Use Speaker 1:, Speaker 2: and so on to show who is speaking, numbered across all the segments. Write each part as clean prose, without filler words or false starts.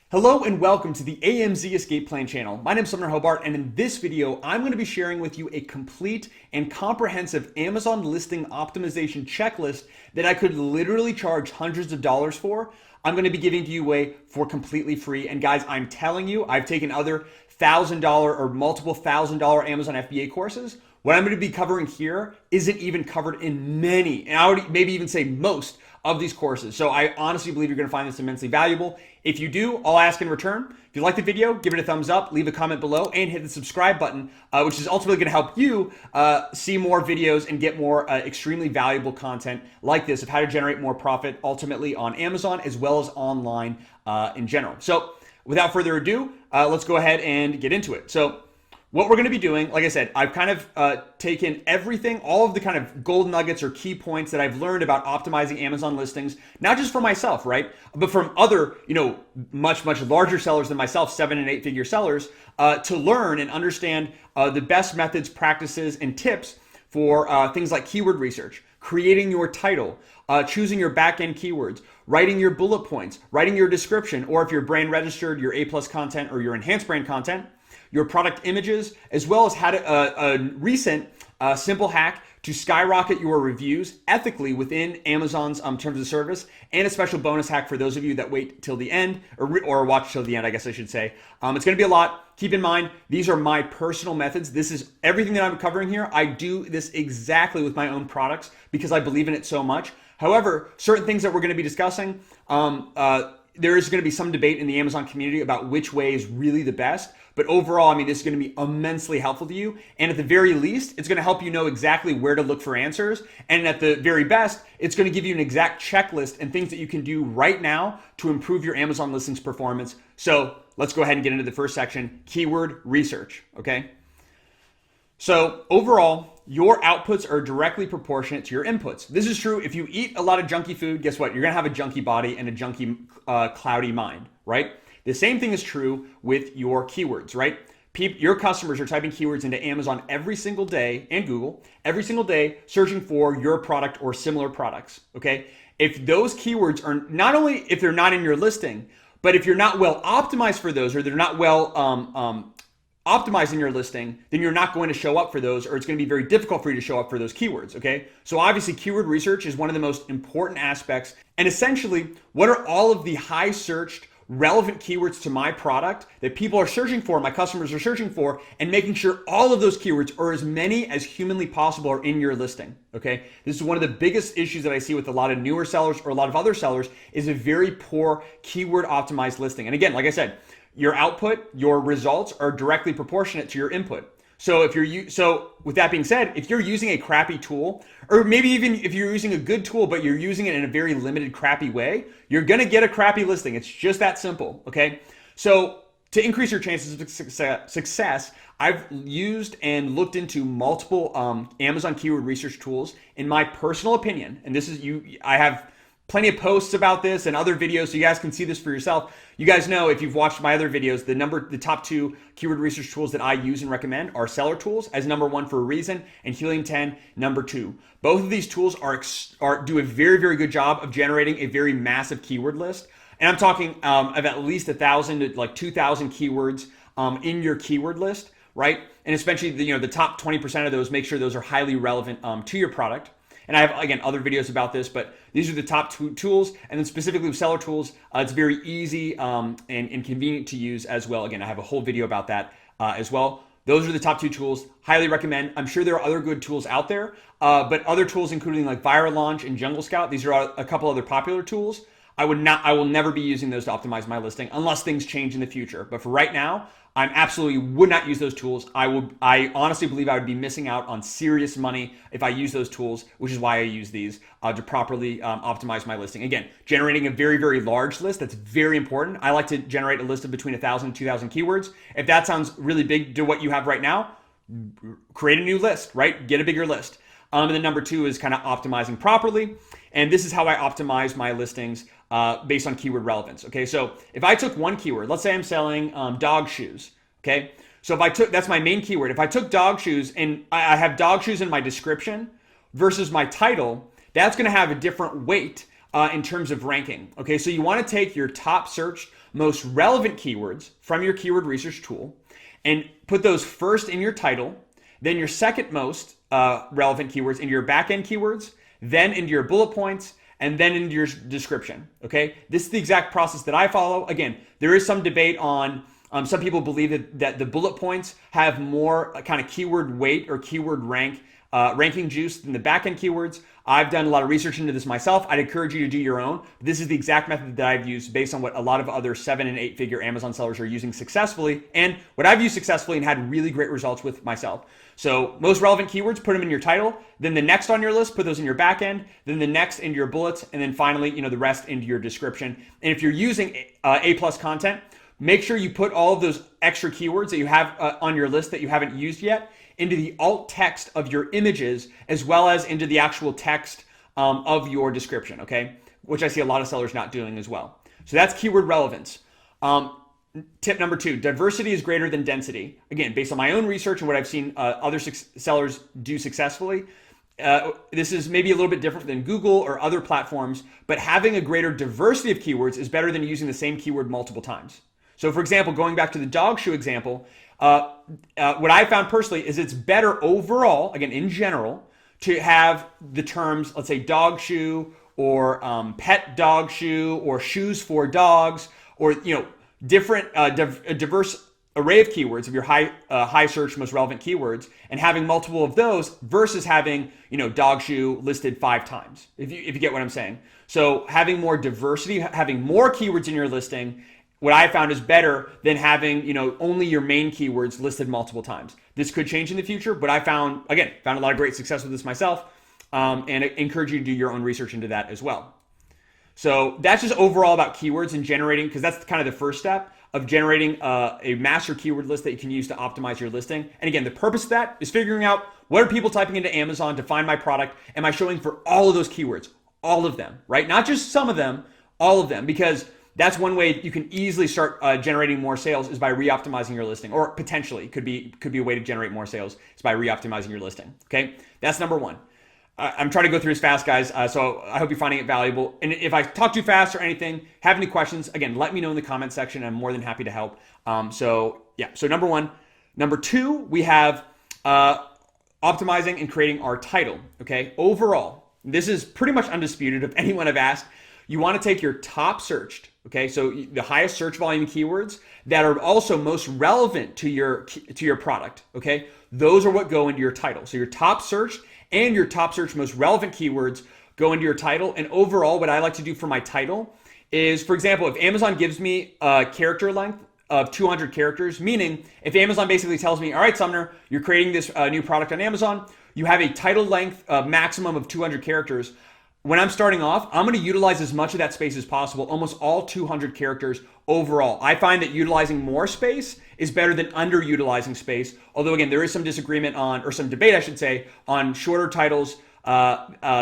Speaker 1: Hello and welcome to the AMZ Escape Plan channel. My name is Sumner Hobart, and in this video, I'm going to be sharing with you a complete and comprehensive Amazon listing optimization checklist that I could literally charge hundreds of dollars for. I'm going to be giving to you away for completely free. And guys, I'm telling you, I've taken other $1,000 or multiple $1,000 Amazon FBA courses. What I'm going to be covering here isn't even covered in many, and I would maybe even say most of these courses. So I honestly believe you're going to find this immensely valuable. If you do, I'll ask in return. If you like the video, give it a thumbs up, leave a comment below, and hit the subscribe button, which is ultimately going to help you see more videos and get more extremely valuable content like this of how to generate more profit ultimately on Amazon as well as online in general. So without further ado, let's go ahead and get into it. So what we're going to be doing, like I said, I've kind of taken everything, all of the kind of gold nuggets or key points that I've learned about optimizing Amazon listings, not just for myself, right? But from other, much larger sellers than myself, 7- and 8-figure sellers, to learn and understand the best methods, practices, and tips for things like keyword research, creating your title, choosing your back-end keywords, writing your bullet points, writing your description, or if you're brand registered, your A+ content or your enhanced brand content, your product images, as well as how to a recent simple hack to skyrocket your reviews ethically within Amazon's terms of service, and a special bonus hack for those of you that wait till the end or watch till the end, I guess I should say. It's going to be a lot. Keep in mind, these are my personal methods. This is everything that I'm covering here. I do this exactly with my own products because I believe in it so much. However, certain things that we're going to be discussing, there is going to be some debate in the Amazon community about which way is really the best. But overall, this is going to be immensely helpful to you. And at the very least, it's going to help you know exactly where to look for answers. And at the very best, it's going to give you an exact checklist and things that you can do right now to improve your Amazon listings performance. So let's go ahead and get into the first section, keyword research, okay? So overall, your outputs are directly proportionate to your inputs. This is true if you eat a lot of junky food, guess what? You're going to have a junky body and a junky, cloudy mind, right? The same thing is true with your keywords, right? Your customers are typing keywords into Amazon every single day and Google every single day, searching for your product or similar products, okay? If those keywords are not only if they're not in your listing, but if you're not well optimized for those or they're not well optimized in your listing, then you're not going to show up for those, or it's going to be very difficult for you to show up for those keywords, okay? So obviously keyword research is one of the most important aspects. And essentially, what are all of the high searched relevant keywords to my product that people are searching for, my customers are searching for, and making sure all of those keywords or as many as humanly possible are in your listing, okay? This is one of the biggest issues that I see with a lot of newer sellers or a lot of other sellers is a very poor keyword optimized listing. And again, like I said, your output, your results are directly proportionate to your input. So with that being said, if you're using a crappy tool, or maybe even if you're using a good tool, but you're using it in a very limited, crappy way, you're going to get a crappy listing. It's just that simple, okay? So to increase your chances of success, I've used and looked into multiple Amazon keyword research tools. In my personal opinion, and I have plenty of posts about this and other videos, so you guys can see this for yourself. You guys know, if you've watched my other videos, the top 2 keyword research tools that I use and recommend are Seller Tools as number 1 for a reason, and Helium 10 number 2. Both of these tools do a very, very good job of generating a very massive keyword list. And I'm talking of at least 1,000 to like 2,000 keywords in your keyword list, right? And especially the top 20% of those, make sure those are highly relevant to your product. And I have, again, other videos about this, but these are the top 2 tools. And then specifically with Seller Tools, it's very easy and convenient to use as well. Again, I have a whole video about that as well. Those are the top 2 tools. Highly recommend. I'm sure there are other good tools out there, but other tools including like Viral Launch and Jungle Scout, these are a couple other popular tools. I will never be using those to optimize my listing unless things change in the future. But for right now, I absolutely would not use those tools. I honestly believe I would be missing out on serious money if I use those tools, which is why I use these to properly optimize my listing. Again, generating a very, very large list, that's very important. I like to generate a list of between 1,000 and 2,000 keywords. If that sounds really big to what you have right now, create a new list, right? Get a bigger list. And then number 2 is kind of optimizing properly. And this is how I optimize my listings based on keyword relevance. Okay, so if I took one keyword, let's say I'm selling dog shoes. Okay, so that's my main keyword. If I took dog shoes and I have dog shoes in my description versus my title, that's going to have a different weight in terms of ranking. Okay, so you want to take your top searched most relevant keywords from your keyword research tool and put those first in your title, then your second most relevant keywords into your backend keywords, then into your bullet points, and then into your description, okay? This is the exact process that I follow. Again, there is some debate on, some people believe that the bullet points have more kind of keyword weight or keyword ranking juice than the backend keywords. I've done a lot of research into this myself. I'd encourage you to do your own. This is the exact method that I've used based on what a lot of other 7- and 8-figure Amazon sellers are using successfully, and what I've used successfully and had really great results with myself. So most relevant keywords, put them in your title, then the next on your list, put those in your back end, then the next into your bullets, and then finally, the rest into your description. And if you're using A+ content, make sure you put all of those extra keywords that you have on your list that you haven't used yet into the alt text of your images, as well as into the actual text of your description, okay? Which I see a lot of sellers not doing as well. So that's keyword relevance. Tip number 2, diversity is greater than density. Again, based on my own research and what I've seen other sellers do successfully, this is maybe a little bit different than Google or other platforms, but having a greater diversity of keywords is better than using the same keyword multiple times. So for example, going back to the dog shoe example, what I found personally is it's better overall, again, in general, to have the terms, let's say dog shoe or pet dog shoe or shoes for dogs, or different a diverse array of keywords of your high search most relevant keywords, and having multiple of those versus having dog shoe listed 5 times, if you get what I'm saying. So having more diversity, having more keywords in your listing, what I found is better than having only your main keywords listed multiple times. This could change in the future, but I found a lot of great success with this myself, and I encourage you to do your own research into that as well. So that's just overall about keywords and generating, because that's kind of the first step of generating a master keyword list that you can use to optimize your listing. And again, the purpose of that is figuring out what are people typing into Amazon to find my product. Am I showing for all of those keywords? All of them, right? Not just some of them, all of them, because that's one way you can easily start generating more sales is by re-optimizing your listing, or potentially could be a way to generate more sales is by re-optimizing your listing. Okay, that's number 1. I'm trying to go through as fast, guys, so I hope you're finding it valuable. And if I talk too fast or anything, have any questions, again, let me know in the comment section. I'm more than happy to help. So number 1. Number 2, we have optimizing and creating our title. Okay, overall, this is pretty much undisputed. If anyone have asked, you want to take your top searched, okay, so the highest search volume keywords that are also most relevant to your product, okay? Those are what go into your title. So your top searched and your top search most relevant keywords go into your title. And overall, what I like to do for my title is, for example, if Amazon gives me a character length of 200 characters, meaning if Amazon basically tells me, all right, Sumner, you're creating this new product on Amazon, you have a title length maximum of 200 characters. When I'm starting off, I'm going to utilize as much of that space as possible, almost all 200 characters overall. I find that utilizing more space is better than underutilizing space. Although again, there is some disagreement on, or some debate I should say, on shorter titles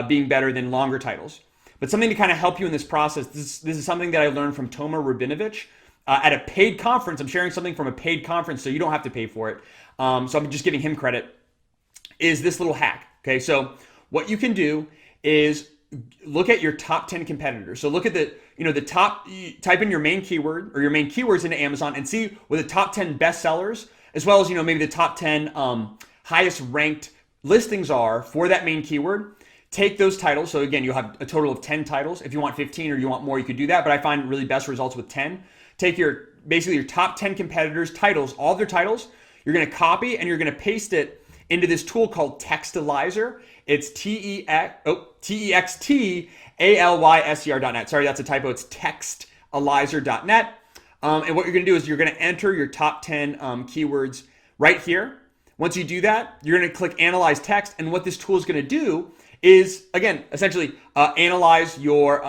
Speaker 1: being better than longer titles. But something to kind of help you in this process, this is something that I learned from Toma Rabinovich at a paid conference. I'm sharing something from a paid conference, so you don't have to pay for it. So I'm just giving him credit, is this little hack. Okay, so what you can do is look at your top 10 competitors. So look at the top, type in your main keyword or your main keywords into Amazon and see what the top 10 best sellers, as well as, maybe the top 10 highest ranked listings are for that main keyword. Take those titles. So again, you'll have a total of 10 titles. If you want 15 or you want more, you could do that. But I find really best results with 10. Take basically your top 10 competitors' titles, all their titles. You're going to copy and you're going to paste it into this tool called Textalyzer. It's TEXTALYSER.net. Sorry, that's a typo. It's Textalyzer.net. And what you're going to do is you're going to enter your top 10 keywords right here. Once you do that, you're going to click Analyze Text. And what this tool is going to do is, again, essentially analyze your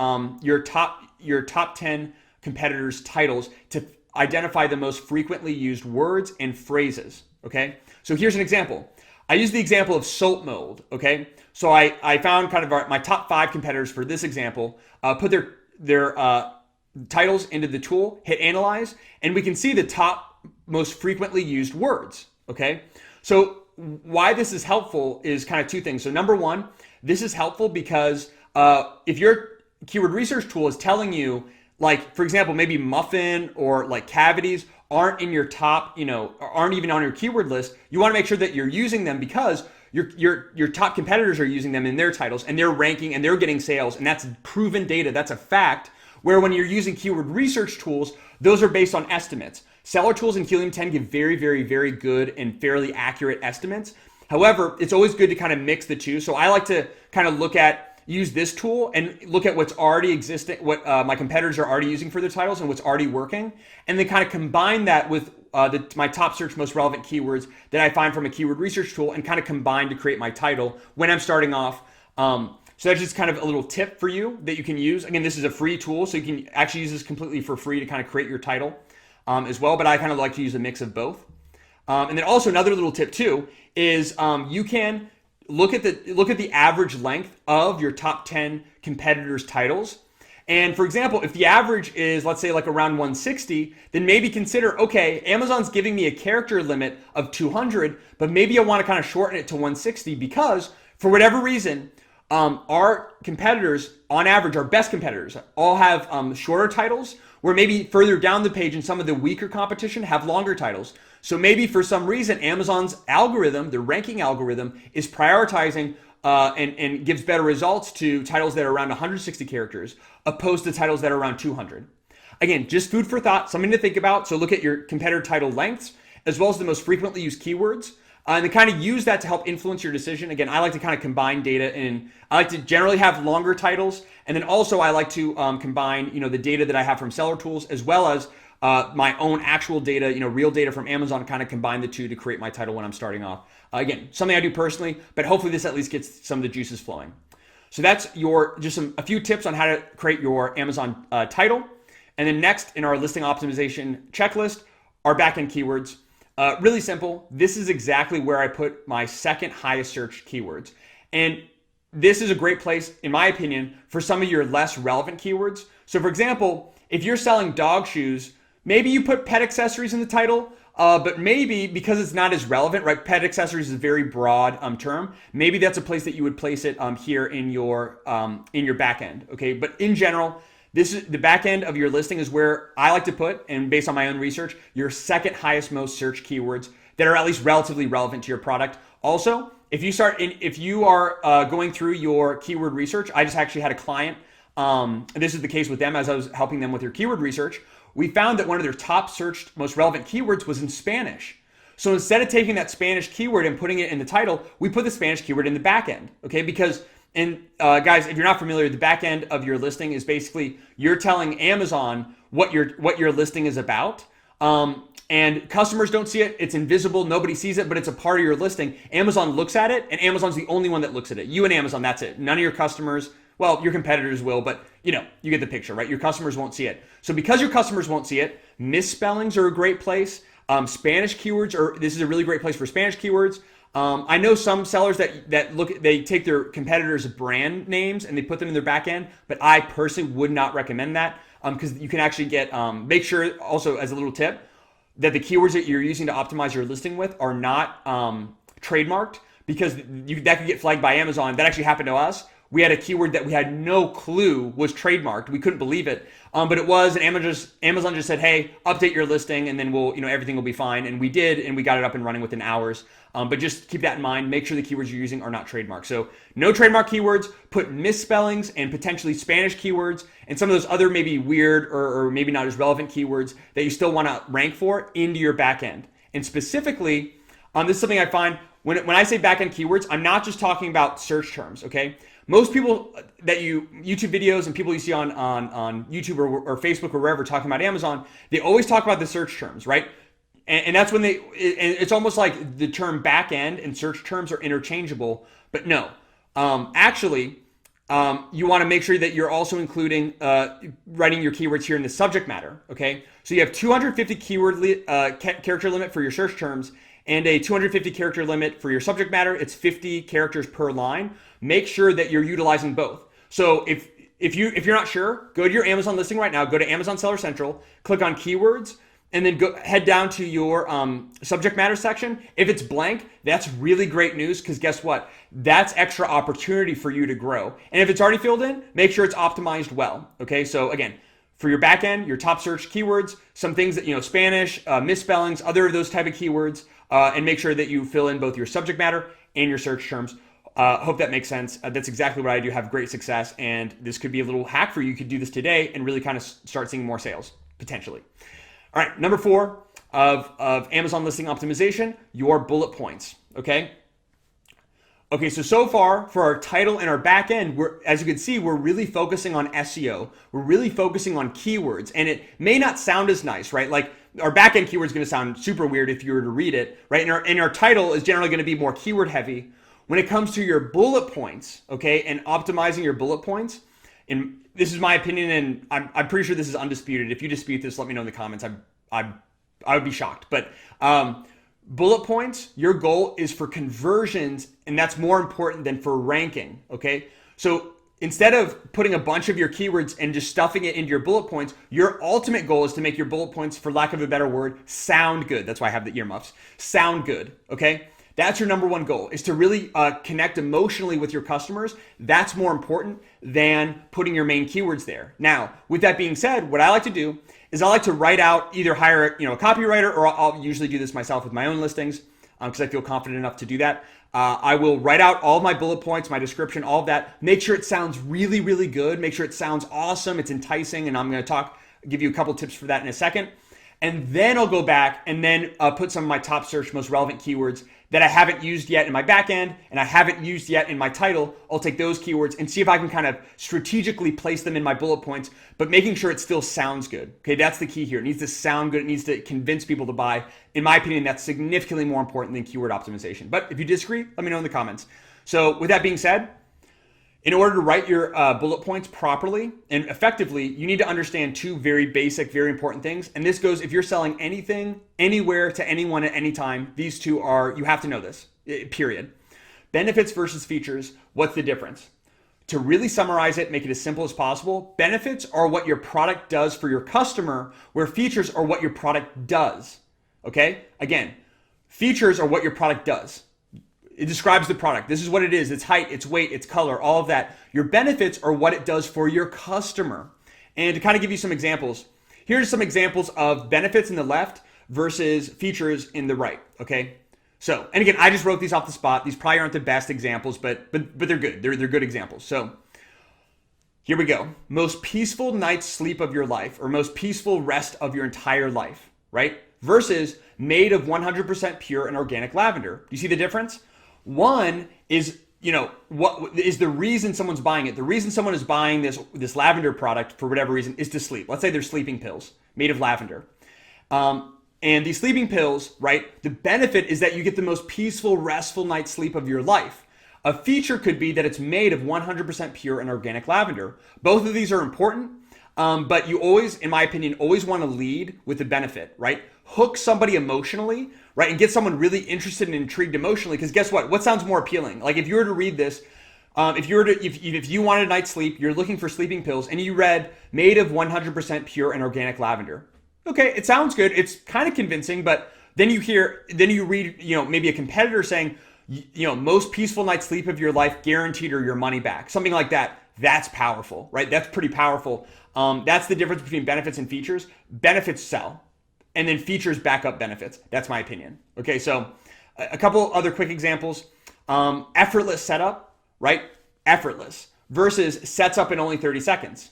Speaker 1: top 10 competitors' titles to identify the most frequently used words and phrases. Okay, so here's an example. I use the example of soap mold, okay? So I found kind of my top 5 competitors for this example, put their titles into the tool, hit analyze, and we can see the top most frequently used words, okay? So why this is helpful is kind of 2 things. So number 1, this is helpful because if your keyword research tool is telling you like for example, maybe muffin or like cavities aren't in your top, aren't even on your keyword list, you want to make sure that you're using them because your top competitors are using them in their titles and they're ranking and they're getting sales, and that's proven data, that's a fact. Where when you're using keyword research tools, those are based on estimates. Seller tools and Helium 10 give very, very, very good and fairly accurate estimates. However, it's always good to kind of mix the two. So I like to kind of use this tool and look at what's already existing, what my competitors are already using for their titles and what's already working, and then kind of combine that with my top search most relevant keywords that I find from a keyword research tool, and kind of combine to create my title when I'm starting off. So that's just kind of a little tip for you that you can use. Again, this is a free tool, so you can actually use this completely for free to kind of create your title as well. But I kind of like to use a mix of both. And then also another little tip too is you can look at the average length of your top 10 competitors' titles. And for example, if the average is, let's say, like around 160, then maybe consider, okay, Amazon's giving me a character limit of 200, but maybe I want to kind of shorten it to 160 because for whatever reason, our competitors, on average, our best competitors, all have shorter titles, where maybe further down the page in some of the weaker competition have longer titles. So maybe for some reason, Amazon's algorithm, the ranking algorithm, is prioritizing and gives better results to titles that are around 160 characters, opposed to titles that are around 200. Again, just food for thought, something to think about. So look at your competitor title lengths, as well as the most frequently used keywords. And then kind of use that to help influence your decision. Again, I like to kind of combine data, and I like to generally have longer titles. And then also I like to combine, the data that I have from seller tools, as well as my own actual data, real data from Amazon, kind of combine the two to create my title when I'm starting off. Again, something I do personally, but hopefully this at least gets some of the juices flowing. So that's a few tips on how to create your Amazon title. And then next in our listing optimization checklist, our backend keywords. Really simple. This is exactly where I put my second highest search keywords. And this is a great place, in my opinion, for some of your less relevant keywords. So for example, if you're selling dog shoes, maybe you put pet accessories in the title, but maybe because it's not as relevant, right? Pet accessories is a very broad term. Maybe that's a place that you would place it here in your backend, okay? But in general, this is the back end of your listing is where I like to put, and based on my own research, your second highest most search keywords that are at least relatively relevant to your product. Also, if you are going through your keyword research, I just actually had a client, and this is the case with them as I was helping them with their keyword research. We found that one of their top searched most relevant keywords was in Spanish. So instead of taking that Spanish keyword and putting it in the title, we put the Spanish keyword in the back end, okay? Because guys, if you're not familiar, the back end of your listing is basically you're telling Amazon what your listing is about. And customers don't see it. It's invisible. Nobody sees it, but it's a part of your listing. Amazon looks at it, and Amazon's the only one that looks at it. You and Amazon, that's it. None of your customers, well, your competitors will, but you get the picture, right? Your customers won't see it. So because your customers won't see it, misspellings are a great place. Spanish keywords this is a really great place for Spanish keywords. I know some sellers they take their competitors' brand names and they put them in their back end, but I personally would not recommend that because you can actually make sure also as a little tip that the keywords that you're using to optimize your listing with are not trademarked, because that could get flagged by Amazon. That actually happened to us. We had a keyword that we had no clue was trademarked. We couldn't believe it, but it was. And Amazon just said, "Hey, update your listing, and then everything will be fine." And we did, and we got it up and running within hours. But just keep that in mind. Make sure the keywords you're using are not trademarked. So no trademark keywords. Put misspellings and potentially Spanish keywords and some of those other maybe weird or maybe not as relevant keywords that you still want to rank for into your backend. And specifically, this is something I find when I say backend keywords, I'm not just talking about search terms. Okay. Most people that YouTube videos and people you see on YouTube or Facebook or wherever talking about Amazon, they always talk about the search terms, right? And that's when it's almost like the term back end and search terms are interchangeable, but no. Actually, you want to make sure that you're also including writing your keywords here in the subject matter, okay? So you have 250 character limit for your search terms and a 250 character limit for your subject matter. It's 50 characters per line. Make sure that you're utilizing both. So if you're not sure, go to your Amazon listing right now, go to Amazon Seller Central, click on keywords, and then head down to your subject matter section. If it's blank, that's really great news, because guess what? That's extra opportunity for you to grow. And if it's already filled in, make sure it's optimized well. Okay, so again, For your backend, your top search keywords, some things that, Spanish, misspellings, other of those type of keywords, and make sure that you fill in both your subject matter and your search terms. Hope that makes sense. That's exactly what I do, have great success, and this could be a little hack for you. You could do this today and really kind of start seeing more sales, potentially. All right, number 4 of Amazon listing optimization, your bullet points, okay? Okay, so far for our title and our back end, as you can see, we're really focusing on SEO. We're really focusing on keywords, and it may not sound as nice, right? Like our back end keyword is going to sound super weird if you were to read it, right? And our title is generally going to be more keyword heavy. When it comes to your bullet points, okay, and optimizing your bullet points, and this is my opinion, and I'm pretty sure this is undisputed. If you dispute this, let me know in the comments. I would be shocked, but bullet points, your goal is for conversions, and that's more important than for ranking, okay? So instead of putting a bunch of your keywords and just stuffing it into your bullet points, your ultimate goal is to make your bullet points, for lack of a better word, sound good. That's why I have the earmuffs. Sound good, okay? That's your number one goal, is to really connect emotionally with your customers. That's more important than putting your main keywords there. Now, with that being said, what I like to do is I like to write out, either hire a copywriter, or I'll usually do this myself with my own listings because I feel confident enough to do that. I will write out all of my bullet points, my description, all of that. Make sure it sounds really, really good. Make sure it sounds awesome. It's enticing, and I'm going to give you a couple tips for that in a second. And then I'll go back and then put some of my top search, most relevant keywords that I haven't used yet in my back end and I haven't used yet in my title. I'll take those keywords and see if I can kind of strategically place them in my bullet points, but making sure it still sounds good. Okay, that's the key here. It needs to sound good. It needs to convince people to buy. In my opinion, that's significantly more important than keyword optimization. But if you disagree, let me know in the comments. So with that being said, in order to write your bullet points properly and effectively, you need to understand 2 very basic, very important things. And this goes, if you're selling anything, anywhere, to anyone at any time, these 2 are, you have to know this, period. Benefits versus features, what's the difference? To really summarize it, make it as simple as possible, benefits are what your product does for your customer, where features are what your product does, okay? Again, features are what your product does. It describes the product. This is what it is. Its height, its weight, its color, all of that. Your benefits are what it does for your customer. And to kind of give you some examples, here's some examples of benefits in the left versus features in the right, okay? So, and again, I just wrote these off the spot. These probably aren't the best examples, but they're good. They're good examples. So here we go. Most peaceful night's sleep of your life, or most peaceful rest of your entire life, right? Versus made of 100% pure and organic lavender. Do you see the difference? One is, what is the reason someone's buying it? The reason someone is buying this lavender product for whatever reason is to sleep. Let's say they're sleeping pills made of lavender. And these sleeping pills, right? The benefit is that you get the most peaceful, restful night's sleep of your life. A feature could be that it's made of 100% pure and organic lavender. Both of these are important, but you always, in my opinion, always want to lead with the benefit, right? Hook somebody emotionally, right? And get someone really interested and intrigued emotionally. Because guess what? What sounds more appealing? Like if you were to read this, if you wanted a night's sleep, you're looking for sleeping pills, and you read made of 100% pure and organic lavender. Okay, it sounds good. It's kind of convincing, but then you read, maybe a competitor saying, most peaceful night's sleep of your life, guaranteed, or your money back. Something like that. That's powerful, right? That's pretty powerful. That's the difference between benefits and features. Benefits sell, and then features back up benefits. That's my opinion. Okay, so a couple other quick examples. Effortless setup, right? Effortless versus sets up in only 30 seconds.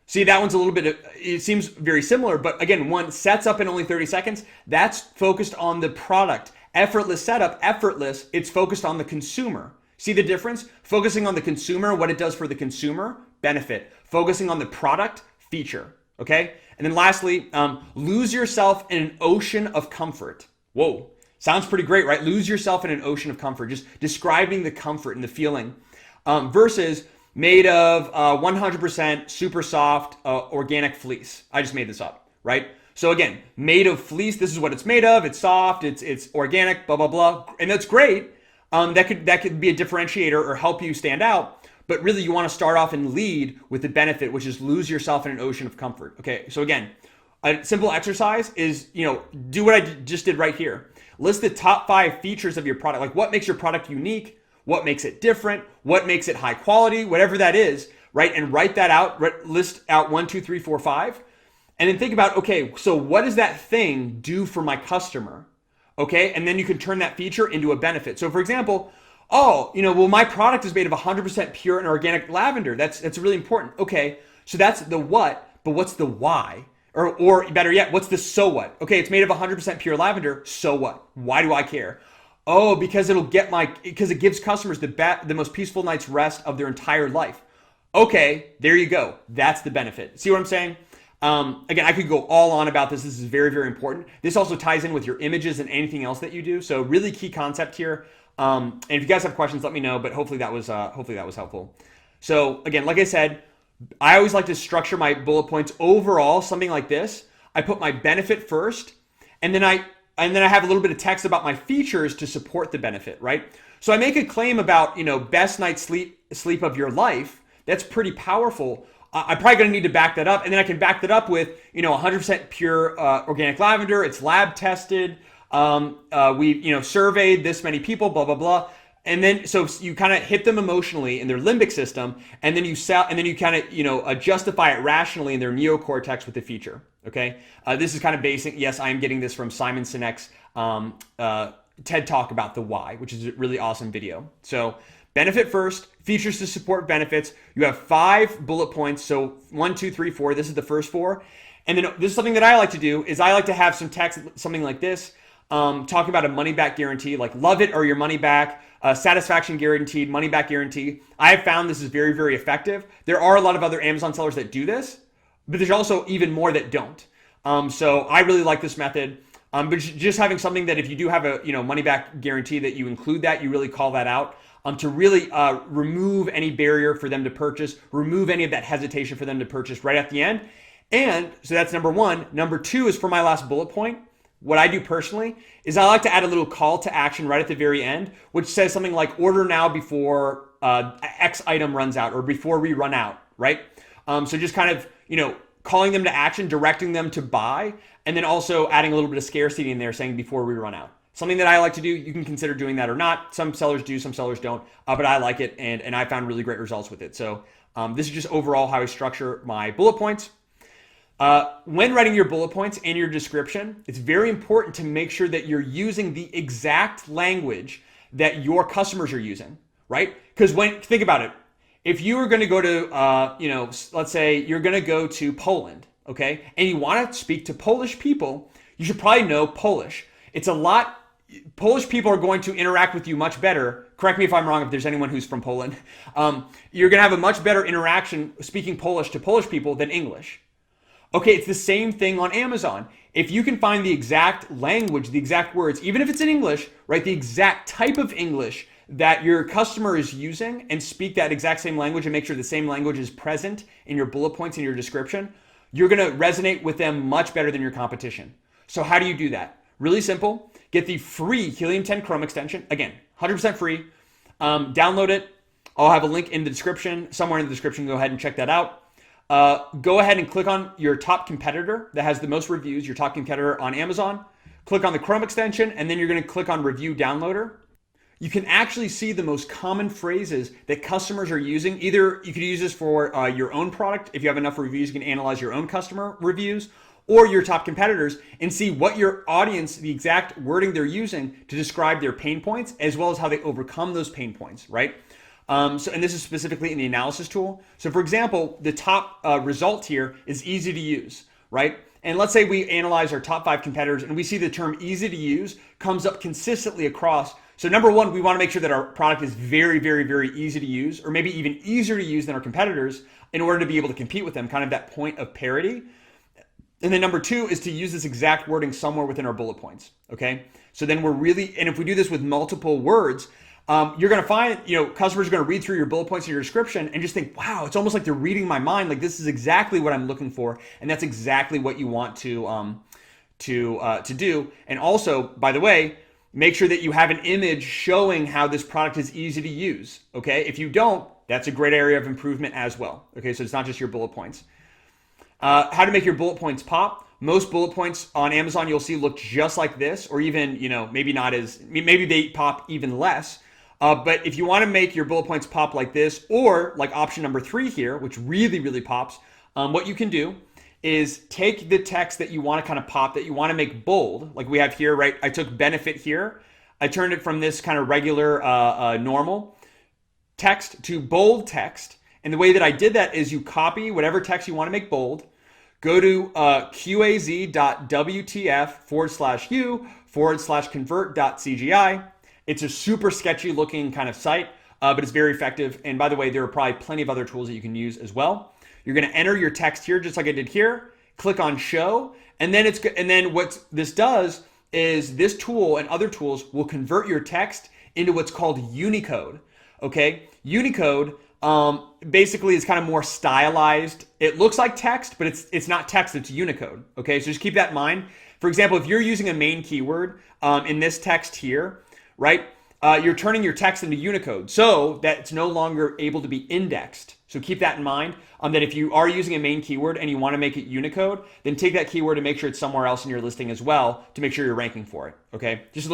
Speaker 1: See, that one's a little bit, it seems very similar, but again, one sets up in only 30 seconds. That's focused on the product. Effortless setup, effortless, it's focused on the consumer. See the difference? Focusing on the consumer, what it does for the consumer, benefit. Focusing on the product, feature. Okay? And then lastly, lose yourself in an ocean of comfort. Whoa, sounds pretty great, right? Lose yourself in an ocean of comfort, just describing the comfort and the feeling. Versus made of 100% super soft organic fleece. I just made this up, right? So again, made of fleece, this is what it's made of. It's soft, it's organic, blah, blah, blah. And that's great. That could be a differentiator or help you stand out. But really you want to start off and lead with the benefit, which is lose yourself in an ocean of comfort. Okay, so again, a simple exercise is, do what I just did right here. List the top 5 features of your product. Like what makes your product unique? What makes it different? What makes it high quality? Whatever that is. right? And write that out, list out 1, 2, 3, 4, 5. And then think about, okay, so what does that thing do for my customer? Okay, and then you can turn that feature into a benefit. So for example, oh, well, my product is made of 100% pure and organic lavender. That's really important. Okay, so that's the what, but what's the why? Or better yet, what's the so what? Okay, it's made of 100% pure lavender. So what? Why do I care? Oh, because it gives customers the most peaceful night's rest of their entire life. Okay, there you go. That's the benefit. See what I'm saying? Again, I could go all on about this. This is very, very important. This also ties in with your images and anything else that you do. So really key concept here. And if you guys have questions, let me know, but hopefully that was helpful. So again, like I said, I always like to structure my bullet points overall, something like this. I put my benefit first, and then I have a little bit of text about my features to support the benefit, right? So I make a claim about, best night's sleep of your life. That's pretty powerful. I'm probably going to need to back that up, and then I can back that up with 100% pure organic lavender. It's lab tested. We surveyed this many people, blah blah blah, and then so you kind of hit them emotionally in their limbic system, and then you kind of justify it rationally in their neocortex with the feature. Okay, this is kind of basic. Yes, I am getting this from Simon Sinek's TED Talk about the why, which is a really awesome video. So. Benefit first, features to support benefits. You have 5 bullet points. So 1, 2, 3, 4. This is the first 4. And then this is something that I like to do is I like to have some text, something like this, talking about a money back guarantee, like love it or your money back, satisfaction guaranteed, money back guarantee. I have found this is very, very effective. There are a lot of other Amazon sellers that do this, but there's also even more that don't. So I really like this method. But just having something that if you do have a money back guarantee that you include that, you really call that out. To really remove any barrier for them to purchase, remove any of that hesitation for them to purchase right at the end. And so that's number 1. Number 2 is for my last bullet point. What I do personally is I like to add a little call to action right at the very end, which says something like order now before X item runs out or before we run out, right? So just kind of, calling them to action, directing them to buy, and then also adding a little bit of scarcity in there saying before we run out. Something that I like to do, you can consider doing that or not. Some sellers do, some sellers don't, but I like it, and I found really great results with it. So this is just overall how I structure my bullet points. When writing your bullet points and your description, it's very important to make sure that you're using the exact language that your customers are using, right? Because think about it. If you are going to go to, let's say you're going to go to Poland, okay, and you want to speak to Polish people, you should probably know Polish. Polish people are going to interact with you much better. Correct me if I'm wrong if there's anyone who's from Poland. You're going to have a much better interaction speaking Polish to Polish people than English. Okay, it's the same thing on Amazon. If you can find the exact language, the exact words, even if it's in English, right, the exact type of English that your customer is using and speak that exact same language and make sure the same language is present in your bullet points and your description, you're going to resonate with them much better than your competition. So how do you do that? Really simple. Get the free Helium 10 Chrome extension. Again, 100% free. Download it. I'll have a link in the description, somewhere in the description. Go ahead and check that out. Go ahead and click on your top competitor that has the most reviews, your top competitor on Amazon. Click on the Chrome extension, and then you're going to click on Review Downloader. You can actually see the most common phrases that customers are using. Either you could use this for your own product. If you have enough reviews, you can analyze your own customer reviews, or your top competitors and see what your audience, the exact wording they're using to describe their pain points, as well as how they overcome those pain points, right? And this is specifically in the analysis tool. So for example, the top result here is easy to use, right? And let's say we analyze our top 5 competitors and we see the term easy to use comes up consistently across. So number 1, we want to make sure that our product is very, very, very easy to use, or maybe even easier to use than our competitors in order to be able to compete with them, kind of that point of parity. And then number 2 is to use this exact wording somewhere within our bullet points, okay? So then and if we do this with multiple words, you're going to find, customers are going to read through your bullet points in your description and just think, wow, it's almost like they're reading my mind. Like this is exactly what I'm looking for. And that's exactly what you want to do. And also, by the way, make sure that you have an image showing how this product is easy to use, okay? If you don't, that's a great area of improvement as well, okay? So it's not just your bullet points. How to make your bullet points pop. Most bullet points on Amazon you'll see look just like this, or even, maybe not maybe they pop even less. But if you want to make your bullet points pop like this, or like option number 3 here, which really, really pops, what you can do is take the text that you want to kind of pop, that you want to make bold, like we have here, right? I took benefit here. I turned it from this kind of regular normal text to bold text. And the way that I did that is you copy whatever text you want to make bold, go to qaz.wtf/u/convert.cgi. It's a super sketchy looking kind of site, but it's very effective. And by the way, there are probably plenty of other tools that you can use as well. You're going to enter your text here, just like I did here. Click on show, and then what this does is this tool and other tools will convert your text into what's called Unicode. Okay, Unicode basically is kind of more stylized. It looks like text, but it's not text. It's Unicode. Okay, so just keep that in mind. For example, if you're using a main keyword in this text here, right? You're turning your text into Unicode so that it's no longer able to be indexed. So keep that in mind, that if you are using a main keyword and you want to make it Unicode, then take that keyword and make sure it's somewhere else in your listing as well to make sure you're ranking for it. Okay, just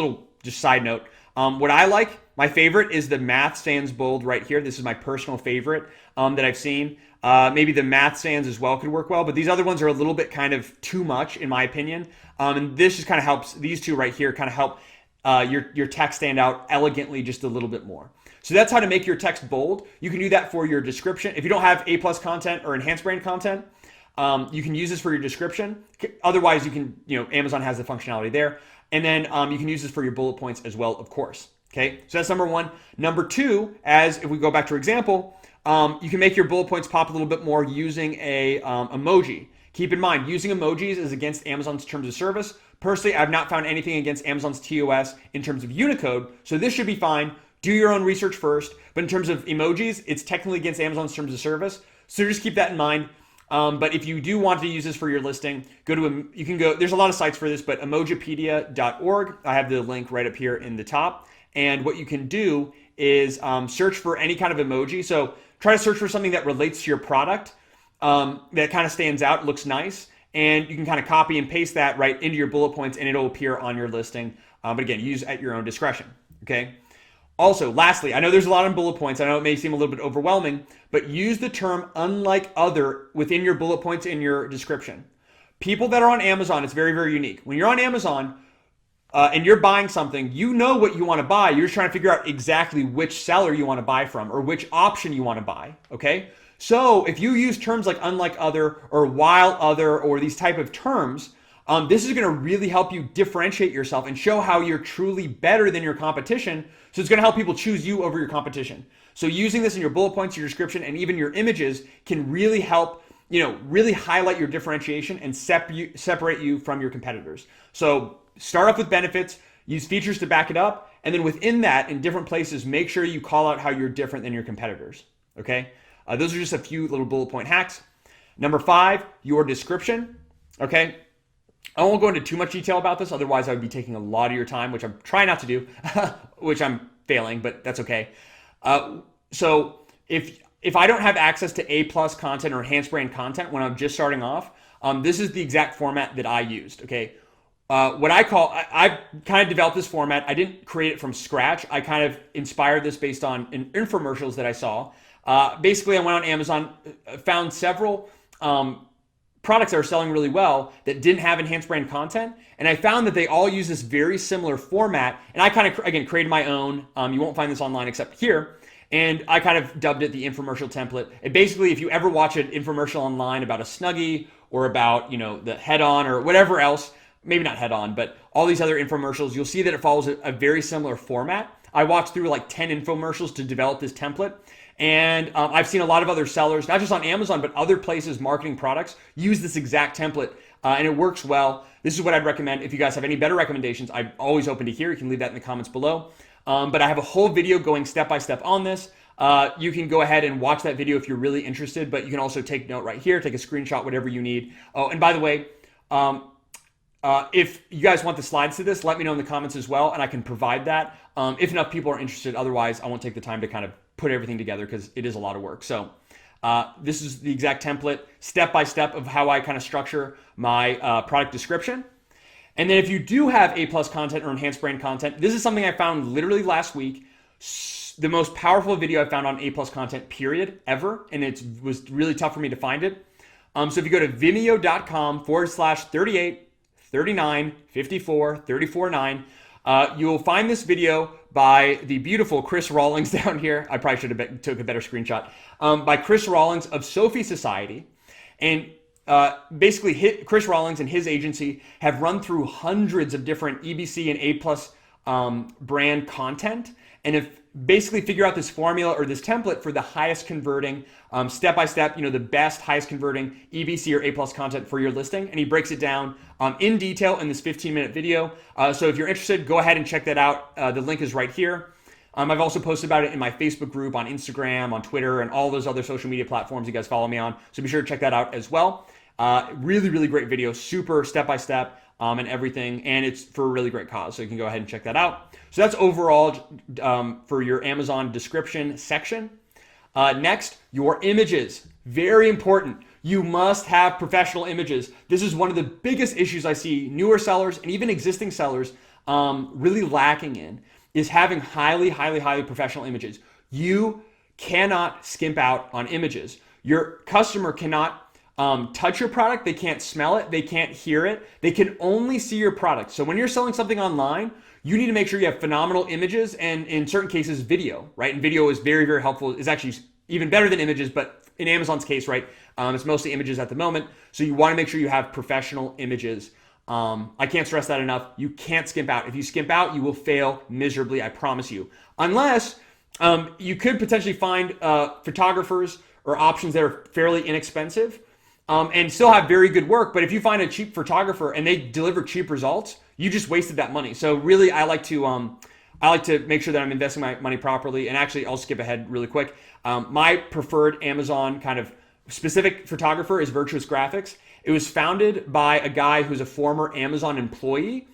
Speaker 1: side note. What I like, my favorite is the math sans bold right here. This is my personal favorite that I've seen. Maybe the math sans as well could work well, but these other ones are a little bit kind of too much in my opinion. And this just kind of helps, these two right here kind of help your text stand out elegantly just a little bit more. So that's how to make your text bold. You can do that for your description. If you don't have A+ content or enhanced brand content, you can use this for your description. Otherwise, you can, Amazon has the functionality there. And then you can use this for your bullet points as well, of course. Okay, so that's number 1. Number 2, if we go back to our example, you can make your bullet points pop a little bit more using a emoji. Keep in mind, using emojis is against Amazon's terms of service. Personally, I've not found anything against Amazon's TOS in terms of Unicode, so this should be fine. Do your own research first, but in terms of emojis, it's technically against Amazon's terms of service, so just keep that in mind. But if you do want to use this for your listing, there's a lot of sites for this, but emojipedia.org, I have the link right up here in the top. And what you can do is search for any kind of emoji. So try to search for something that relates to your product, that kind of stands out, looks nice. And you can kind of copy and paste that right into your bullet points and it'll appear on your listing. But again, use at your own discretion, okay? Also, lastly, I know there's a lot of bullet points. I know it may seem a little bit overwhelming, but use the term unlike other within your bullet points in your description. People that are on Amazon, it's very, very unique. When you're on Amazon and you're buying something, you know what you want to buy. You're just trying to figure out exactly which seller you want to buy from or which option you want to buy, okay? So if you use terms like unlike other or while other or these type of terms, this is going to really help you differentiate yourself and show how you're truly better than your competition. So it's going to help people choose you over your competition. So using this in your bullet points, your description, and even your images can really help, really highlight your differentiation and separate you from your competitors. So start off with benefits, use features to back it up, and then within that, in different places, make sure you call out how you're different than your competitors. Okay? Those are just a few little bullet point hacks. Number 5, your description. Okay? I won't go into too much detail about this, otherwise I would be taking a lot of your time, which I'm trying not to do, which I'm failing, but that's okay. So if I don't have access to A+ content or enhanced brand content when I'm just starting off, this is the exact format that I used, okay? I kind of developed this format. I didn't create it from scratch. I kind of inspired this based on infomercials that I saw. Basically, I went on Amazon, found several products that are selling really well that didn't have enhanced brand content. And I found that they all use this very similar format. And I kind of, again, created my own. You won't find this online except here. And I kind of dubbed it the infomercial template. And basically, if you ever watch an infomercial online about a Snuggie or about, the Head-On or whatever else, maybe not Head-On, but all these other infomercials, you'll see that it follows a very similar format. I watched through like 10 infomercials to develop this template. And I've seen a lot of other sellers, not just on Amazon, but other places marketing products, use this exact template, and it works well. This is what I'd recommend. If you guys have any better recommendations, I'm always open to hear. You can leave that in the comments below. But I have a whole video going step-by-step on this. You can go ahead and watch that video if you're really interested, but you can also take note right here, take a screenshot, whatever you need. Oh, and by the way, if you guys want the slides to this, let me know in the comments as well, and I can provide that. If enough people are interested, otherwise I won't take the time to kind of put everything together because it is a lot of work. So this is the exact template, step-by-step of how I kind of structure my product description. And then if you do have A+ content or enhanced brand content, this is something I found literally last week. the most powerful video I found on A+ content period ever, and it was really tough for me to find it. So if you go to vimeo.com/38 39 54 34 9, you will find this video by the beautiful Chris Rawlings down here. I probably should have took a better screenshot. By Chris Rawlings of Sophie Society. And basically, Chris Rawlings and his agency have run through hundreds of different EBC and A+ brand content, and have basically figure out this formula or this template for the highest converting, step-by-step, the best, highest converting EBC or A+ content for your listing. And he breaks it down in detail in this 15-minute video. So if you're interested, go ahead and check that out. The link is right here. I've also posted about it in my Facebook group, on Instagram, on Twitter, and all those other social media platforms you guys follow me on. So be sure to check that out as well. Really, really great video, super step-by-step and everything. And it's for a really great cause. So you can go ahead and check that out. So that's overall for your Amazon description section. Next, your images. Very important. You must have professional images. This is one of the biggest issues I see newer sellers and even existing sellers really lacking in, is having highly, highly, highly professional images. You cannot skimp out on images. Your customer cannot touch your product. They can't smell it. They can't hear it. They can only see your product. So when you're selling something online, you need to make sure you have phenomenal images and in certain cases, video, right? And video is very, very helpful. It's actually even better than images, but in Amazon's case, right, it's mostly images at the moment. So you want to make sure you have professional images. I can't stress that enough. You can't skimp out. If you skimp out, you will fail miserably, I promise you. Unless you could potentially find photographers or options that are fairly inexpensive and still have very good work. But if you find a cheap photographer and they deliver cheap results, you just wasted that money. So really, I like to make sure that I'm investing my money properly. And actually, I'll skip ahead really quick. My preferred Amazon kind of specific photographer is Virtuous Graphics. It was founded by a guy who's a former Amazon employee.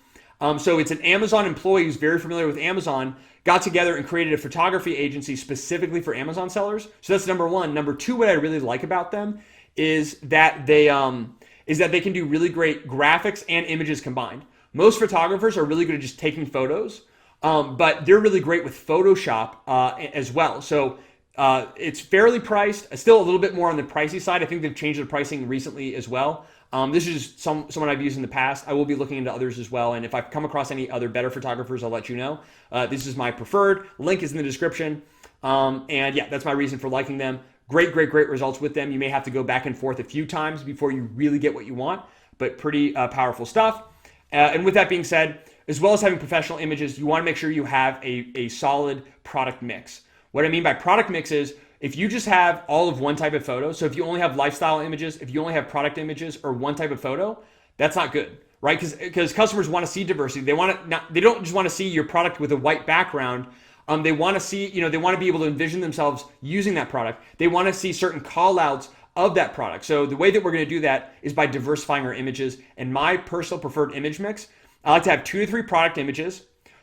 Speaker 1: So it's an Amazon employee who's very familiar with Amazon, got together and created a photography agency specifically for Amazon sellers. So that's number one. Number two, what I really like about them is that they can do really great graphics and images combined. Most photographers are really good at just taking photos, but they're really great with Photoshop as well. So it's fairly priced, still a little bit more on the pricey side. I think they've changed their pricing recently as well. This is someone I've used in the past. I will be looking into others as well. And if I come across any other better photographers, I'll let you know. This is my preferred. Link is in the description. And yeah, that's my reason for liking them. Great, great, great results with them. You may have to go back and forth a few times before you really get what you want, but pretty powerful stuff. And with that being said, as well as having professional images, you want to make sure you have a solid product mix. What I mean by product mix is if you just have all of one type of photo, so if you only have lifestyle images, if you only have product images or one type of photo, that's not good, right? Because customers want to see diversity. They don't just want to see your product with a white background. They want to see, they want to be able to envision themselves using that product. They want to see certain call outs of that product. So the way that we're going to do that is by diversifying our images. And my personal preferred image mix, I like to have 2 to 3 product images,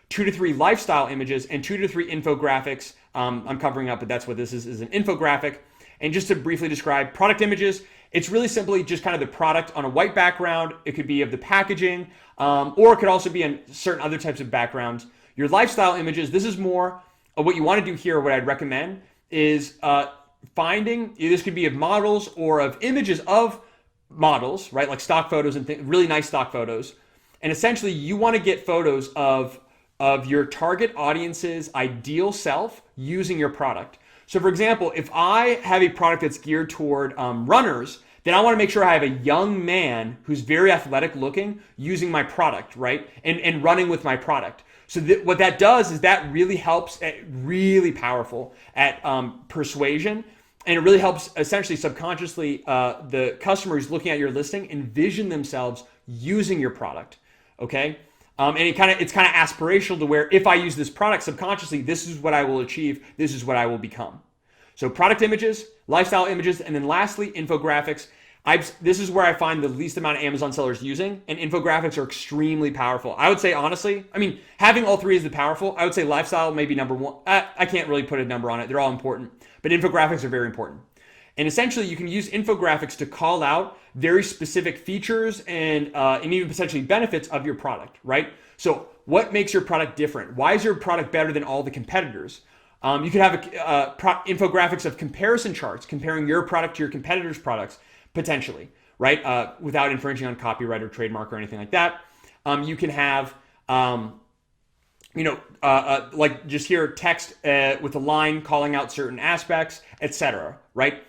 Speaker 1: 2 to 3 lifestyle images, and 2 to 3 infographics. I'm covering up, but that's what this is an infographic. And just to briefly describe product images, it's really simply just kind of the product on a white background. It could be of the packaging, or it could also be in certain other types of backgrounds. Your lifestyle images, this is more of what you want to do here. What I'd recommend is finding, this could be of models or of images of models, right? Like stock photos and really nice stock photos. And essentially you want to get photos of your target audience's ideal self using your product. So for example, if I have a product that's geared toward runners, then I want to make sure I have a young man who's very athletic looking using my product, right? And running with my product. So what that does is that really helps, really powerful at persuasion. And it really helps essentially subconsciously the customer who's looking at your listing envision themselves using your product, okay? And it's kind of aspirational to where if I use this product subconsciously, this is what I will achieve. This is what I will become. So product images, lifestyle images, and then lastly, infographics. This is where I find the least amount of Amazon sellers using, and infographics are extremely powerful. I would say, honestly, having all three is the powerful. I would say lifestyle may be number one. I can't really put a number on it. They're all important, but infographics are very important. And essentially, you can use infographics to call out very specific features and even potentially benefits of your product, right? So what makes your product different? Why is your product better than all the competitors? You could have infographics of comparison charts comparing your product to your competitors' products, potentially, right? Without infringing on copyright or trademark or anything like that. You can have, like just here text with a line calling out certain aspects, etc. Right?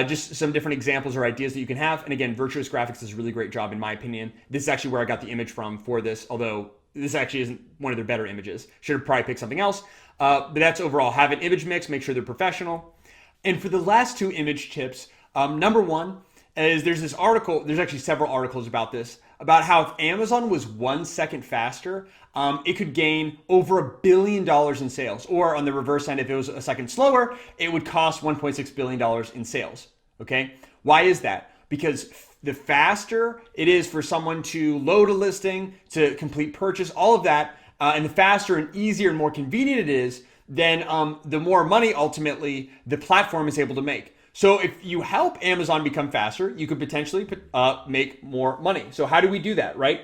Speaker 1: Just some different examples or ideas that you can have. And again, Virtuous Graphics does a really great job in my opinion. This is actually where I got the image from for this, although this actually isn't one of their better images. Should have probably picked something else. But that's overall. Have an image mix, make sure they're professional. And for the last two image tips, number one is there's this article, there's actually several articles about this, about how if Amazon was 1 second faster, it could gain over $1 billion in sales. Or on the reverse end, if it was a second slower, it would cost $1.6 billion in sales. Okay? Why is that? Because the faster it is for someone to load a listing, to complete purchase, all of that, and the faster and easier and more convenient it is, then the more money ultimately the platform is able to make. So if you help Amazon become faster, you could potentially make more money. So how do we do that, right?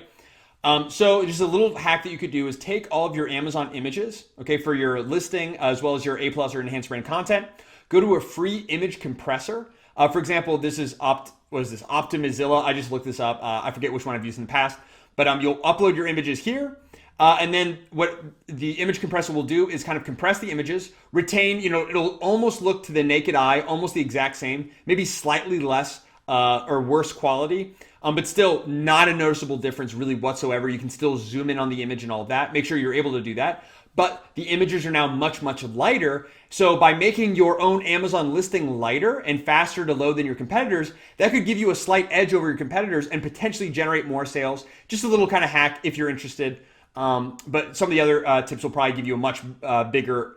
Speaker 1: So just a little hack that you could do is take all of your Amazon images, okay, for your listing as well as your A+ or enhanced brand content, go to a free image compressor. For example, this is Optimizilla. I just looked this up. I forget which one I've used in the past, but you'll upload your images here. And then what the image compressor will do is kind of compress the images, retain, it'll almost look to the naked eye, almost the exact same, maybe slightly less or worse quality, but still not a noticeable difference really whatsoever. You can still zoom in on the image and all of that. Make sure you're able to do that. But the images are now much, much lighter. So by making your own Amazon listing lighter and faster to load than your competitors, that could give you a slight edge over your competitors and potentially generate more sales. Just a little kind of hack if you're interested. But some of the other tips will probably give you a much bigger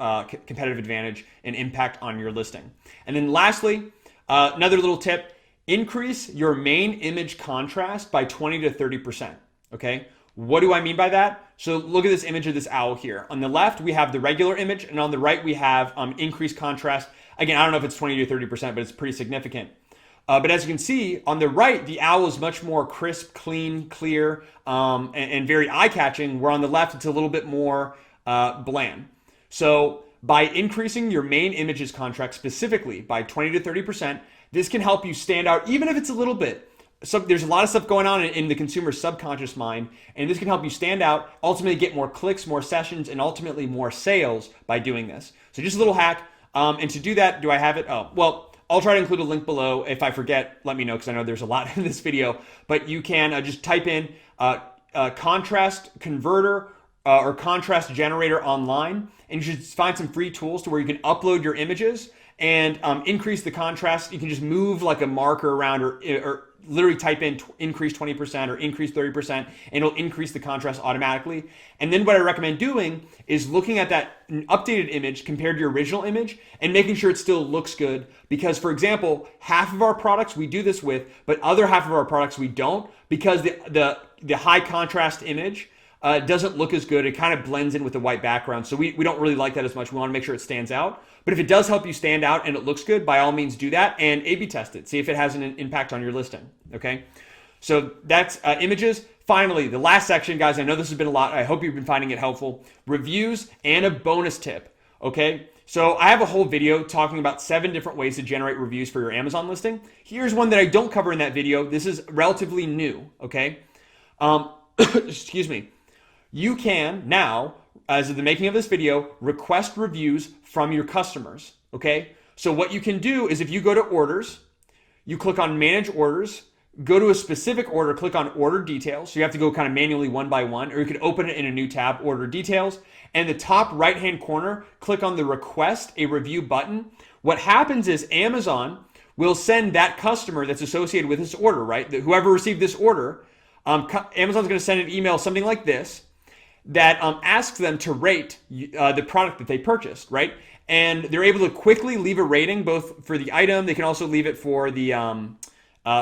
Speaker 1: competitive advantage and impact on your listing. And then lastly, another little tip, increase your main image contrast by 20 to 30%, okay? What do I mean by that? So look at this image of this owl here. On the left, we have the regular image, and on the right, we have increased contrast. Again, I don't know if it's 20 to 30%, but it's pretty significant. But as you can see, on the right, the owl is much more crisp, clean, clear, and very eye-catching, where on the left, it's a little bit more bland. So by increasing your main images contrast specifically by 20 to 30%, this can help you stand out, even if it's a little bit. So there's a lot of stuff going on in the consumer's subconscious mind, and this can help you stand out, ultimately get more clicks, more sessions, and ultimately more sales by doing this. So just a little hack. And to do that, do I have it? Oh, well, I'll try to include a link below. If I forget, let me know, because I know there's a lot in this video. But you can just type in contrast converter or contrast generator online, and you should find some free tools to where you can upload your images and increase the contrast. You can just move like a marker around or literally type in increase 20% or increase 30%, and it'll increase the contrast automatically. And then what I recommend doing is looking at that updated image compared to your original image and making sure it still looks good. Because, for example, half of our products we do this with, but other half of our products we don't, because the high contrast image doesn't look as good. It kind of blends in with the white background. So we don't really like that as much. We want to make sure it stands out. But if it does help you stand out and it looks good, by all means do that and A/B test it. See if it has an impact on your listing, okay? So that's images. Finally, the last section, guys, I know this has been a lot. I hope you've been finding it helpful. Reviews and a bonus tip, okay? So I have a whole video talking about 7 different ways to generate reviews for your Amazon listing. Here's one that I don't cover in that video. This is relatively new, okay? Excuse me. You can now, as of the making of this video, request reviews from your customers, okay? So what you can do is if you go to orders, you click on manage orders, go to a specific order, click on order details. So you have to go kind of manually one by one, or you could open it in a new tab, order details. And the top right-hand corner, click on the request a review button. What happens is Amazon will send that customer that's associated with this order, right? Whoever received this order, Amazon's gonna send an email, something like this, that asks them to rate the product that they purchased, right? And they're able to quickly leave a rating, both for the item. They can also leave it for the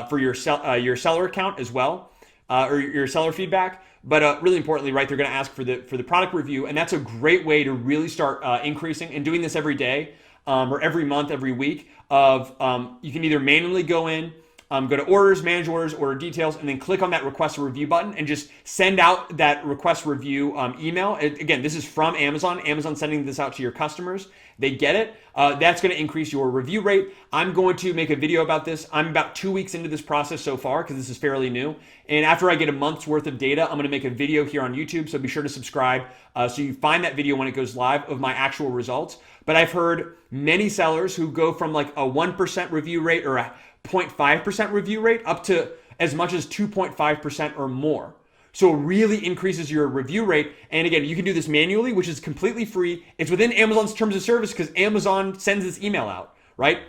Speaker 1: for your seller account as well, or your seller feedback. But really importantly, right, they're going to ask for the product review, and that's a great way to really start increasing and doing this every day or every month, every week. You can either manually go in go to orders, manage orders, order details, and then click on that request a review button and just send out that request review email. Again, this is from Amazon. Amazon sending this out to your customers. They get it. That's going to increase your review rate. I'm going to make a video about this. I'm about 2 weeks into this process so far because this is fairly new. And after I get a month's worth of data, I'm going to make a video here on YouTube. So be sure to subscribe so you find that video when it goes live of my actual results. But I've heard many sellers who go from like a 1% review rate or a 0.5% review rate up to as much as 2.5% or more. So it really increases your review rate. And again, you can do this manually, which is completely free. It's within Amazon's terms of service because Amazon sends this email out, right?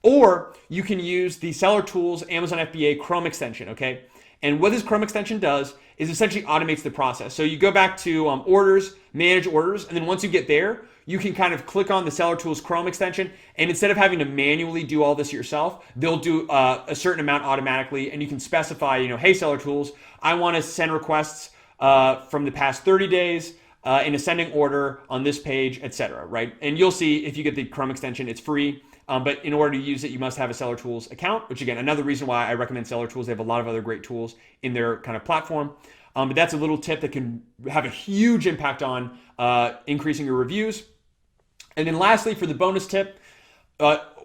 Speaker 1: Or you can use the Seller Tools Amazon FBA Chrome extension, okay? And what this Chrome extension does is essentially automates the process. So you go back to orders, manage orders, and then once you get there, you can kind of click on the Seller Tools Chrome extension, and instead of having to manually do all this yourself, they'll do a certain amount automatically, and you can specify, hey, Seller Tools, I want to send requests from the past 30 days in ascending order on this page, etc., right? And you'll see if you get the Chrome extension, it's free. But in order to use it, you must have a Seller Tools account, which again, another reason why I recommend Seller Tools. They have a lot of other great tools in their kind of platform. But that's a little tip that can have a huge impact on increasing your reviews. And then lastly, for the bonus tip,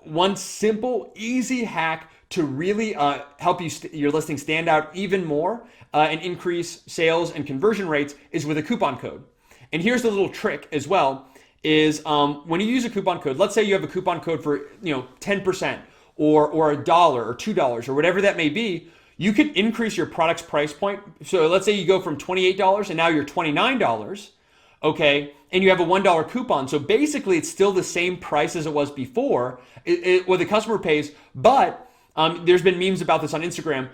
Speaker 1: one simple, easy hack to really help your listing stand out even more and increase sales and conversion rates is with a coupon code. And here's the little trick as well. Is when you use a coupon code, let's say you have a coupon code for 10% or $1 or $2 or whatever that may be, you could increase your product's price point. So let's say you go from $28 and now you're $29, okay, and you have a $1 coupon. So basically it's still the same price as it was before, what the customer pays, but there's been memes about this on Instagram.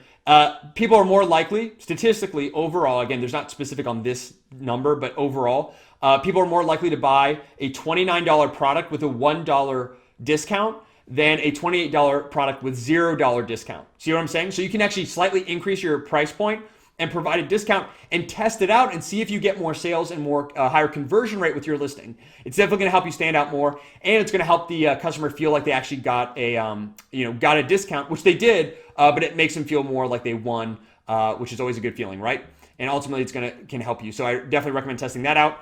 Speaker 1: People are more likely, statistically, overall, again, there's not specific on this number, but overall, people are more likely to buy a $29 product with a $1 discount than a $28 product with $0 discount. See what I'm saying? So you can actually slightly increase your price point and provide a discount and test it out and see if you get more sales and more higher conversion rate with your listing. It's definitely going to help you stand out more, and it's going to help the customer feel like they actually got a discount, which they did, but it makes them feel more like they won, which is always a good feeling, right? And ultimately, can help you. So I definitely recommend testing that out.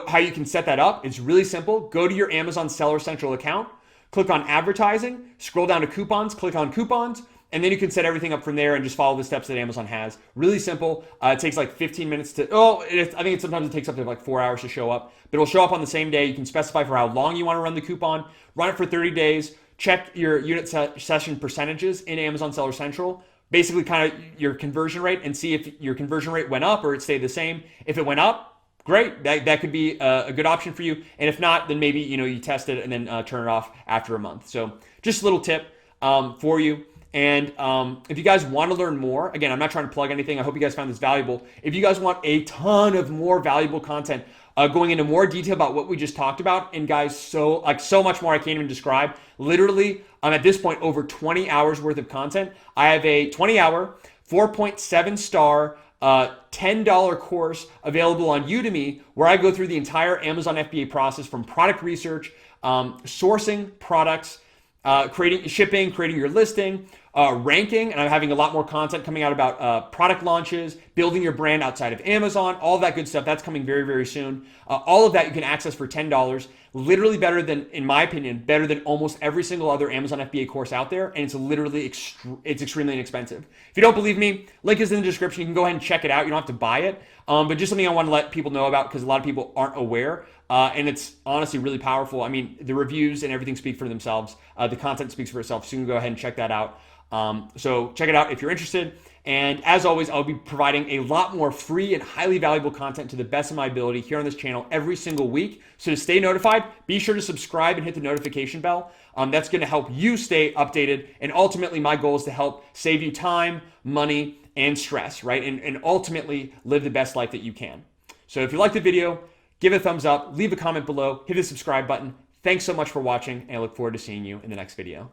Speaker 1: How you can set that up? It's really simple. Go to your Amazon Seller Central account, click on Advertising, scroll down to Coupons, click on Coupons, and then you can set everything up from there and just follow the steps that Amazon has. Really simple. It takes like 15 minutes I think sometimes it takes up to like 4 hours to show up, but it'll show up on the same day. You can specify for how long you want to run the coupon, run it for 30 days, check your unit session percentages in Amazon Seller Central, basically kind of your conversion rate, and see if your conversion rate went up or it stayed the same. If it went up, great. That could be a good option for you. And if not, then maybe you test it and then turn it off after a month. So just a little tip for you. And if you guys want to learn more, again, I'm not trying to plug anything. I hope you guys found this valuable. If you guys want a ton of more valuable content, going into more detail about what we just talked about, and guys, so much more I can't even describe. Literally, I'm at this point over 20 hours worth of content. I have a 20-hour, 4.7 star, $10 course available on Udemy, where I go through the entire Amazon FBA process from product research, sourcing products, creating your listing, ranking, and I'm having a lot more content coming out about product launches, building your brand outside of Amazon, all that good stuff. That's coming very, very soon. All of that you can access for $10. Literally better than, in my opinion, better than almost every single other Amazon FBA course out there, and it's literally it's extremely inexpensive. If you don't believe me, link is in the description. You can go ahead and check it out. You don't have to buy it, but just something I want to let people know about because a lot of people aren't aware. And it's honestly really powerful. I mean, the reviews and everything speak for themselves. The content speaks for itself. So you can go ahead and check that out. So check it out if you're interested. And as always, I'll be providing a lot more free and highly valuable content to the best of my ability here on this channel every single week. So to stay notified, be sure to subscribe and hit the notification bell. That's going to help you stay updated. And ultimately, my goal is to help save you time, money, and stress, right? And ultimately live the best life that you can. So if you liked the video, give it a thumbs up, leave a comment below, hit the subscribe button. Thanks so much for watching, and I look forward to seeing you in the next video.